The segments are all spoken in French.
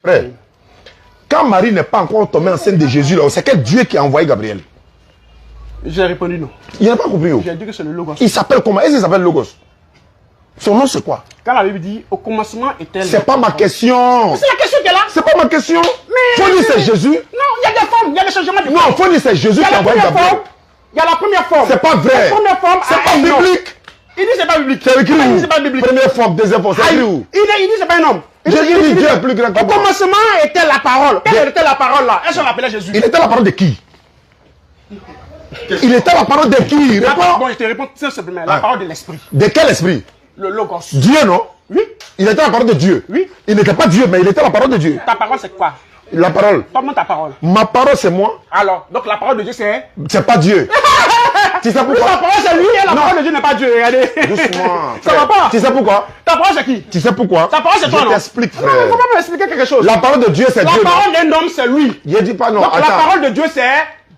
Frère, quand Marie n'est pas encore tombée enceinte de Jésus, c'est quel Dieu qui a envoyé Gabriel? J'ai répondu non. Il n'a pas compris. J'ai dit que c'est le Logos. Il s'appelle comment? Est-ce qu'il s'appelle Logos? Son nom c'est quoi? Quand la Bible dit au commencement était. C'est pas ma question. C'est la question qu'elle a. C'est pas ma question. Faut dire c'est Jésus. Non, il y a des formes, il y a des changements de formes. Non, faut dire c'est Jésus qui a envoyé Gabriel. Il y a la première forme. C'est pas vrai. La première forme. C'est pas biblique. Il dit c'est pas biblique. C'est écrit où? C'est pas biblique. Première forme, deuxième forme, c'est écrit où? Il dit c'est pas un homme. Il dit Dieu est plus grand que Au moi. commencement était la parole. Quelle était la parole là? Est-ce qu'on l'appelait Jésus? Il était la parole de qui? Il était la parole de qui? Réponds. Bon, je te réponds tout simplement. La parole de l'esprit. De quel esprit? Le Logos. Dieu, non? Oui. Il était la parole de Dieu. Oui. Il n'était pas Dieu, mais il était la parole de Dieu. Ta parole c'est quoi? La parole. Comment ta parole? Ma parole, c'est moi. Alors, donc la parole de Dieu c'est? C'est pas Dieu. Tu sais Ta pourquoi? parole c'est lui et la parole de Dieu n'est pas Dieu. Regardez. Doucement. Ça va pas? Tu sais pourquoi? Ta parole c'est qui? Tu sais pourquoi? Ta parole c'est toi, non? Je t'explique, Non, il frère. faut pas m'expliquer quelque chose. La parole de Dieu, c'est Dieu. La parole d'un homme c'est lui. Je dis pas non. Donc la Attends. parole de Dieu c'est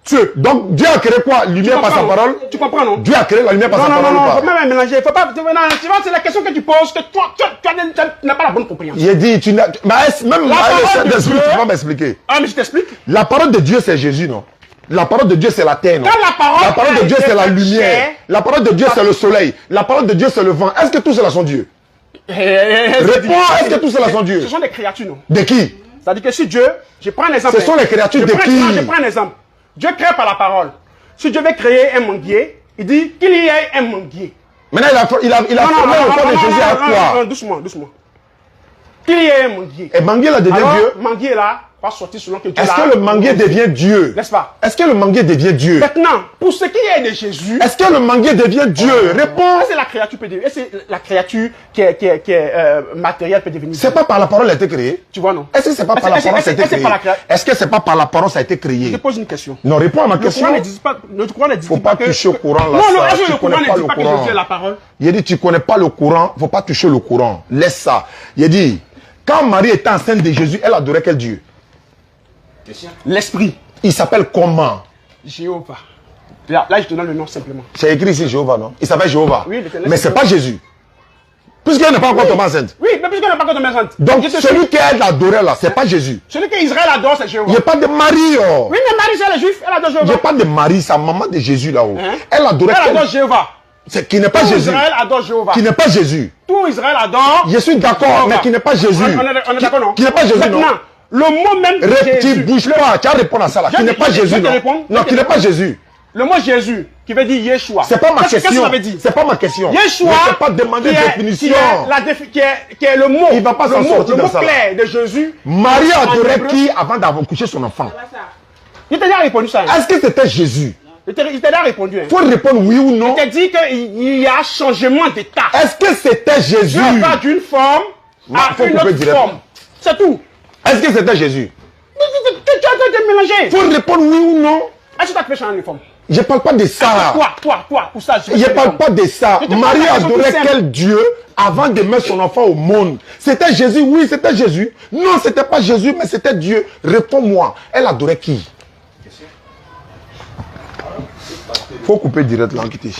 Dieu. Donc Dieu a créé quoi? Lumière par sa parole? Tu comprends, non? Dieu a créé la lumière par sa Non, parole non, ou non, pas? faut même mélanger. Faut pas. Tu vois, c'est la question que tu poses que toi, tu n'as pas la bonne compréhension. J'ai dit, tu n'as. Même La le parole de Saint-Esprit, Dieu- tu vas m'expliquer. Ah, mais je t'explique. La parole de Dieu, c'est Jésus, non? La parole de Dieu, c'est la terre, non? Quand la parole de Dieu, a été c'est la faite lumière. chair, La parole de Dieu, c'est le soleil. La parole de Dieu, c'est le vent. Est-ce que tout cela sont Dieu? Réponds, est-ce que tout cela sont Dieu? Ce sont des créatures, non? De qui? C'est-à-dire que si Dieu, je prends un exemple. Ce sont les créatures de qui? Je prends un exemple. Dieu crée par la parole. Si Dieu veut créer un manguier, il dit qu'il y ait un manguier. Maintenant, il a formé le corps de Jésus à quoi? Doucement, doucement. Qu'il y ait un manguier. Et manguier là devient Alors, Dieu? manguier là va sortir selon que Dieu Est-ce l'a- que le manguier devient Dieu? N'est-ce pas? Est-ce que le manguier devient Dieu? Maintenant, pour ce qui est de Jésus, Est-ce que le manguier devient Dieu? Réponds. est-ce que la créature peut devenir, est-ce que la créature qui est matérielle peut devenir C'est pas par la parole qu'elle a été créée? Tu vois, non? Est-ce que c'est pas par la parole que ça a été créé? Est-ce que c'est pas par la parole que ça a été Je créé? te pose une question. Non, réponds à ma Le question. Coran ne dit pas, le Coran ne dit Faut pas que... toucher au Coran là. Non, non, ça. est-ce que Tu le Coran connais ne pas dit le pas que Coran. Jésus est la parole? Il a dit, tu connais pas le Coran, faut pas toucher le Coran. Laisse ça. Il a dit, quand Marie était enceinte de Jésus, elle adorait quel Dieu? L'esprit. Il s'appelle comment? Jéhovah. Là, je te donne le nom simplement. C'est écrit ici Jéhovah, non? Il s'appelle Jéhovah. Oui, l'Éternel, mais c'est pas Jésus. Puisqu'elle n'est pas encore tombée enceinte. Oui, mais puisqu'on n'a pas encore de enceinte. Donc Je te celui suis. qu'elle adorait là, c'est pas Jésus. Celui qu'Israël adore, c'est Jéhovah. Il n'y a pas de Marie. Oh. Oui, mais Marie, c'est la juif, elle adore Il n'y a Jéhovah. pas de Marie, sa maman de Jésus là-haut. Hein? Elle adorait Elle adore quel... Jéhovah. C'est qui n'est pas Tout Jésus. Israël adore Jéhovah. Qui n'est pas Jésus. Tout Israël adore. Je suis d'accord, mais qui n'est pas Jésus. On est d'accord, non? Qui n'est pas Jésus, non? Maintenant, le mot même de Tu Jésus. bouges pas, tu vas répondre à ça là. Qui n'est pas Jésus, non? Non, qui n'est pas Jésus. Le mot Jésus, qui veut dire Yeshua. C'est pas ma Qu'est-ce que question. ça veut dire? C'est pas ma question. Yeshua, Je ne pas demander définition. qui est le mot, Il va pas le s'en mot, sortir le dans mot ça, là. clair de Jésus. Marie En adorait hébreu. qui avant d'avoir couché son enfant? Je t'ai déjà répondu ça. Hein. Est-ce que c'était Jésus? Je t'ai déjà répondu. Hein. Il faut répondre oui ou non. Je t'ai dit qu'il y a changement d'état. Est-ce que c'était Jésus? Dieu va d'une forme à faut une couper autre directement. forme. C'est tout. Est-ce que c'était Jésus? Tu es en train de mélanger. Il faut répondre oui ou non. Est-ce que tu as fait changer de forme? Je ne parle pas de ça. Toi, pour ça. Je ne parle pas de ça. Je te pose Marie la question adorait plus simple. quel Dieu avant de mettre son enfant au monde? C'était Jésus, oui, c'était Jésus. Non, c'était pas Jésus, mais c'était Dieu. Réponds-moi. Elle adorait qui? Faut couper direct là, quitter.